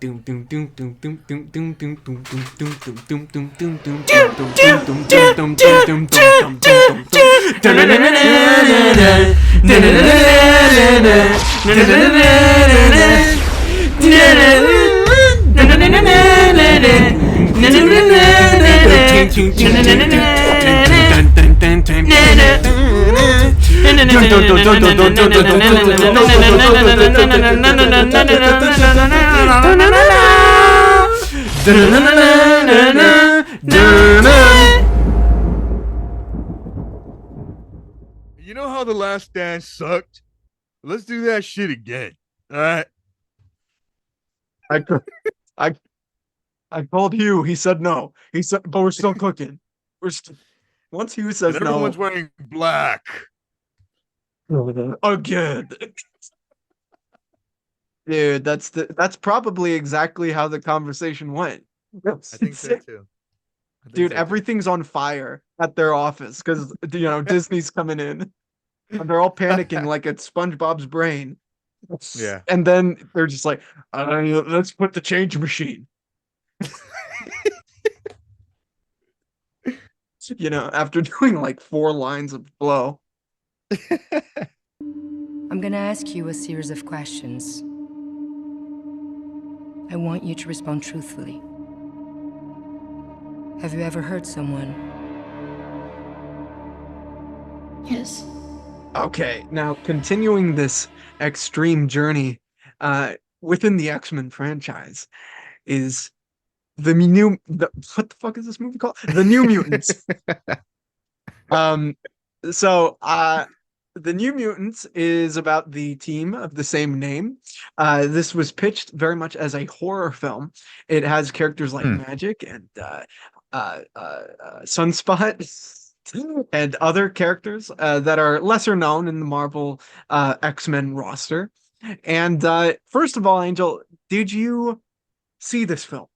You know how the last dance sucked? Let's do that shit again. All right. I I called Hugh. He said no. He said, but we're still cooking. Once Hugh says And no, everyone's wearing black. again. Dude, that's probably exactly how the conversation went. I think so too. Dude, everything's on fire at their office because Disney's coming in and they're all panicking like it's SpongeBob's brain. Yeah. And then they're just like, let's put the change machine. After doing like 4 lines of blow. I'm gonna ask you a series of questions. I want you to respond truthfully. Have you ever hurt someone? Yes. Okay, now continuing this extreme journey within the X-Men franchise is what the fuck is this movie called? The New Mutants. So the New Mutants is about the team of the same name. This was pitched very much as a horror film. It has characters like Magic and Sunspot and other characters that are lesser known in the Marvel X-Men roster. And first of all, Angel, did you see this film?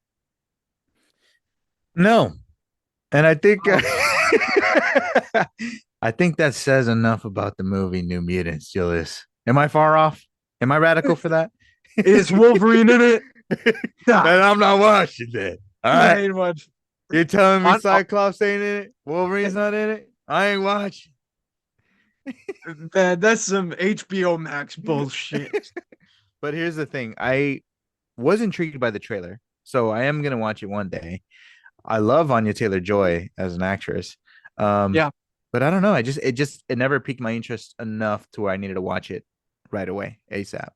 No. And I think I think that says enough about the movie New Mutants, Julius. Am I far off? Am I radical for that? Is Wolverine in it? And I'm not watching that. All right. You're telling me Cyclops ain't in it? Wolverine's not in it? I ain't watching. Man, that's some HBO Max bullshit. But here's the thing. I was intrigued by the trailer, so I am going to watch it one day. I love Anya Taylor-Joy as an actress. Yeah. But I don't know. It never piqued my interest enough to where I needed to watch it right away, ASAP.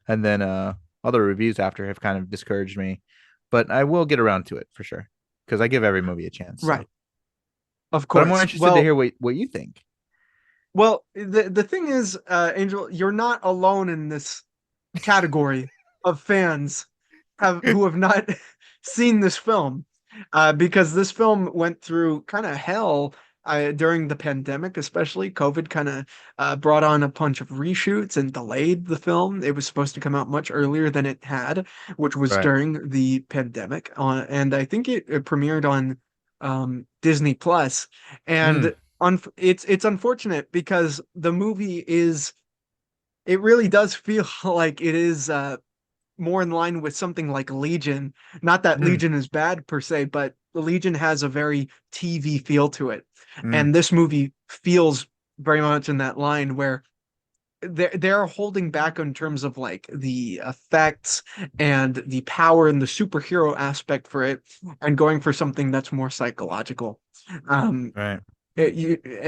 And then other reviews after have kind of discouraged me. But I will get around to it for sure, because I give every movie a chance. Right. So. Of course. But I'm more interested to hear what you think. Well, the thing is, Angel, you're not alone in this category of fans who have not seen this film, because this film went through kind of hell during the pandemic, especially. COVID kind of brought on a bunch of reshoots and delayed the film. It was supposed to come out much earlier than it had, which was during the pandemic. And I think it premiered on Disney Plus, and it's unfortunate because the movie it really does feel like it is more in line with something like Legion. Not that Legion is bad per se, but the Legion has a very TV feel to it. And this movie feels very much in that line where they're holding back in terms of like the effects and the power and the superhero aspect for it, and going for something that's more psychological. Right.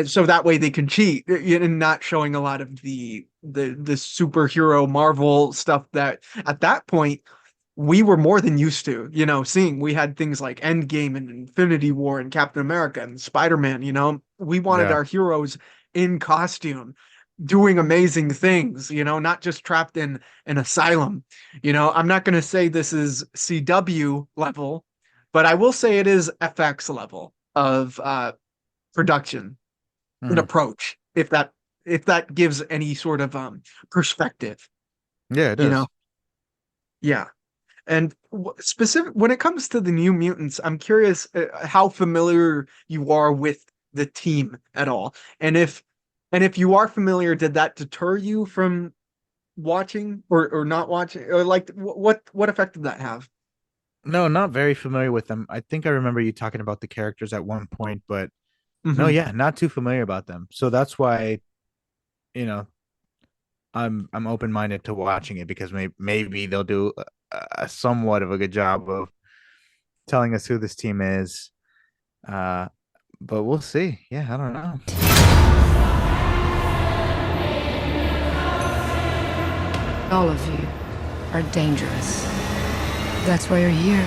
So that way they can cheat in not showing a lot of the superhero Marvel stuff that at that point we were more than used to, seeing. We had things like Endgame and Infinity War and Captain America and Spider-Man. We wanted our heroes in costume doing amazing things, not just trapped in an asylum. I'm not going to say this is CW level, but I will say it is FX level of production and approach, if that gives any sort of perspective. Yeah, it does. Yeah. And specific when it comes to the New Mutants, I'm curious how familiar you are with the team at all, and if you are familiar, did that deter you from watching or not watching, or like what effect did that have? No, not very familiar with them. I think I remember you talking about the characters at one point, but no, Hmm. yeah, not too familiar about them. So that's why, you know, I'm open minded to watching it because maybe they'll do a somewhat of a good job of telling us who this team is. Uh, but we'll see. Yeah, I don't know. All of you are dangerous. That's why you're here.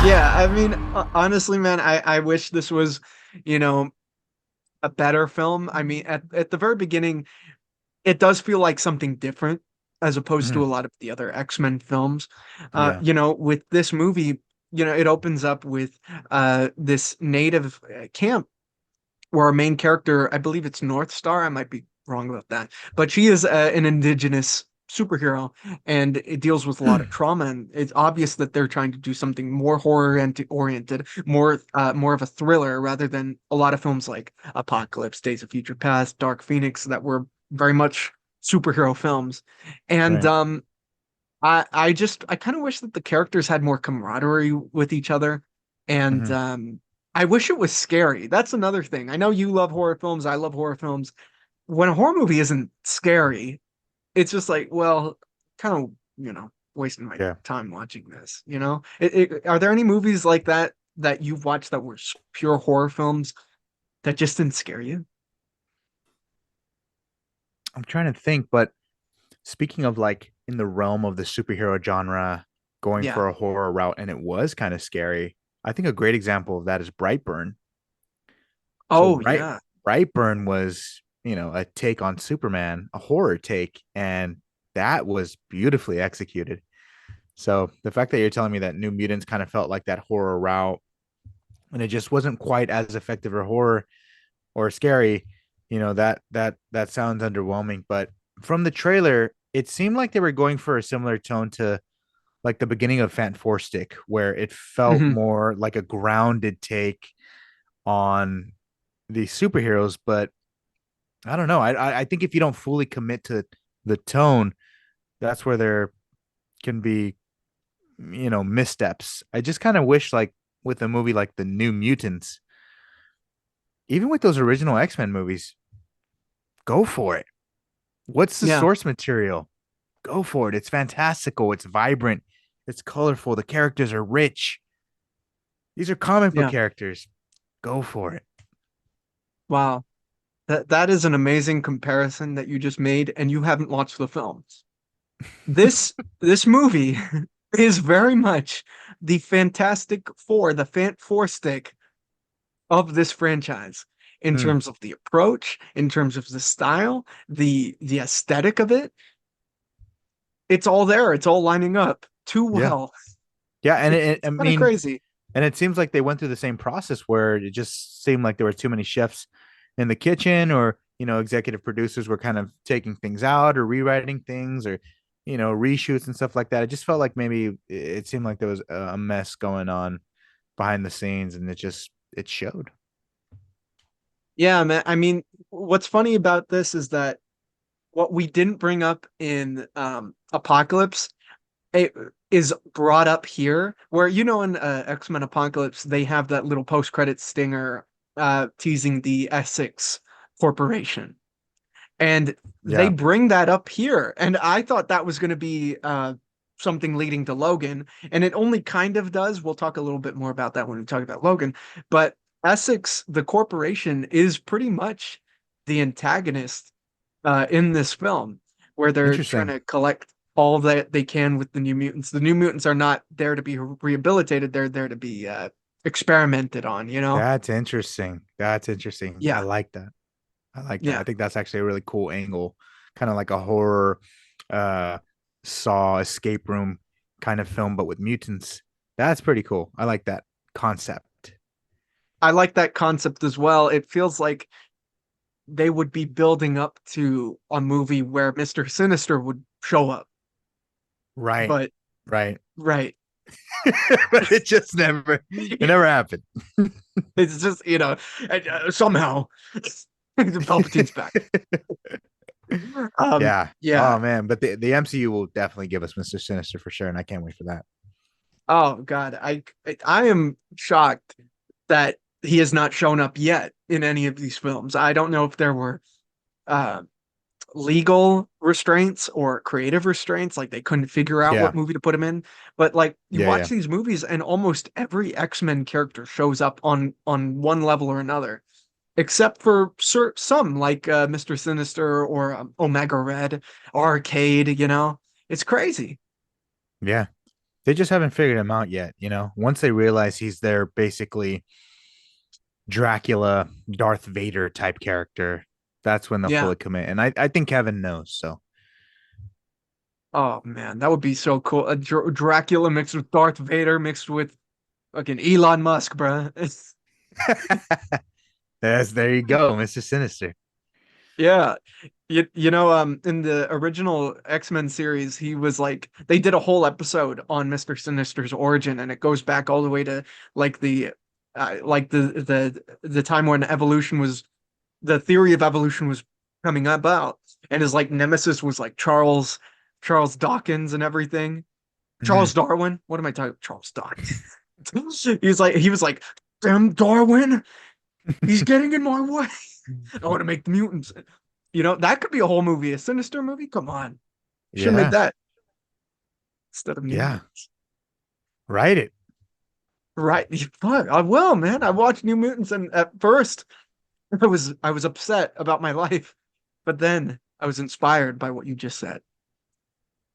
Yeah, I mean, honestly, man, I wish this was, you know, a better film. I mean, at the very beginning, it does feel like something different as opposed to Mhm. a lot of the other X-Men films. Yeah. With this movie, it opens up with this native camp where our main character, I believe it's North Star, I might be wrong about that, but she is an indigenous superhero, and it deals with a lot of trauma, and it's obvious that they're trying to do something more oriented, more of a thriller rather than a lot of films like Apocalypse, Days of Future Past, Dark Phoenix that were very much superhero films. And Right. I kind of wish that the characters had more camaraderie with each other. And Mhm. I wish it was scary. That's another thing. I know you love horror films. I love horror films. When a horror movie isn't scary, it's just like, well, kind of, wasting my Yeah. time watching this, are there any movies like that you've watched that were pure horror films that just didn't scare you? I'm trying to think, but speaking of like in the realm of the superhero genre, going Yeah. for a horror route, and it was kind of scary. I think a great example of that is Brightburn. So Oh, yeah. Brightburn was, a take on Superman, a horror take, and that was beautifully executed. So the fact that you're telling me that New Mutants kind of felt like that horror route, and it just wasn't quite as effective or horror or scary, that sounds underwhelming. But from the trailer, it seemed like they were going for a similar tone to like the beginning of Fant Four Stick, where it felt Hmm. more like a grounded take on the superheroes. But I don't know. I think if you don't fully commit to the tone, that's where there can be, missteps. I just kind of wish like with a movie like the New Mutants, even with those original X-Men movies, go for it. What's the Yeah. source material? Go for it. It's fantastical. It's vibrant. It's colorful. The characters are rich. These are comic book Yeah. characters. Go for it. Wow. That is an amazing comparison that you just made, and you haven't watched the films. This movie is very much the Fantastic Four, the Fant Four Stick of this franchise in Hmm. terms of the approach, in terms of the style, the aesthetic of it. It's all there. It's all lining up too Yeah. well. Yeah. And It's I kind of mean, crazy. and it seems like they went through the same process where it just seemed like there were too many chefs in the kitchen, or, executive producers were kind of taking things out or rewriting things, or, reshoots and stuff like that. It just felt like maybe it seemed like there was a mess going on behind the scenes, and it showed. Yeah, man. I mean, what's funny about this is that what we didn't bring up in Apocalypse it is brought up here, where in X-Men Apocalypse they have that little post-credit stinger teasing the Essex Corporation, and they Yeah. bring that up here, and I thought that was going to be something leading to Logan, and it only kind of does. We'll talk a little bit more about that when we talk about Logan, but Essex, the corporation, is pretty much the antagonist in this film, where they're trying Interesting. to collect all that they can with the New Mutants. The New Mutants are not there to be rehabilitated; they're there to be experimented on. That's interesting. That's interesting. I Yeah, like that. I like that. I yeah. think that's actually a really cool angle, kind of like a horror uh Saw escape room kind of film, but with mutants. That's pretty cool. I like that concept. I like that concept as well. It feels like they would be building up to a movie where Mr. Sinister would show up. Right. But Right. right. But it never happened. It's just, somehow Palpatine's back. Yeah. Yeah. Oh man, but the MCU will definitely give us Mr. Sinister for sure, and I can't wait for that. Oh God, I am shocked that he has not shown up yet in any of these films. I don't know if there were uh, legal restraints or creative restraints, like they couldn't figure out Yeah. what movie to put him in. But like you Yeah, watch yeah. these movies, and almost every X-Men character shows up on one level or another, except for some like Mr. Sinister or Omega Red, Arcade. It's crazy. Yeah. They just haven't figured him out yet, Once they realize he's their basically Dracula, Darth Vader type character, that's when they'll Yeah. fully commit. And I think Kevin knows, so. Oh man, that would be so cool. A Dracula mixed with Darth Vader mixed with fucking Elon Musk, bruh. There you go, Mr. Sinister. Yeah. In the original X-Men series, he was like they did a whole episode on Mr. Sinister's origin, and it goes back all the way to like the time when the theory of evolution was coming about, and his like nemesis was like Charles Dawkins and everything. Charles Darwin. What am I talking? Charles Dawkins. He was like, damn Darwin, he's getting in my way. I want to make the mutants. That could be a whole movie, a Sinister movie. Come on, should Yeah. make that instead of Yeah. mutants. Write it. Right? Fuck, I will, man. I watched New Mutants, and at first, I was upset about my life, but then I was inspired by what you just said.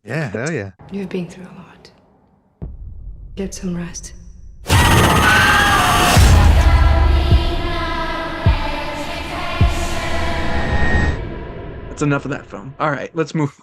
Yeah, hell yeah. You've been through a lot. Get some rest. That's enough of that film. All right, let's move.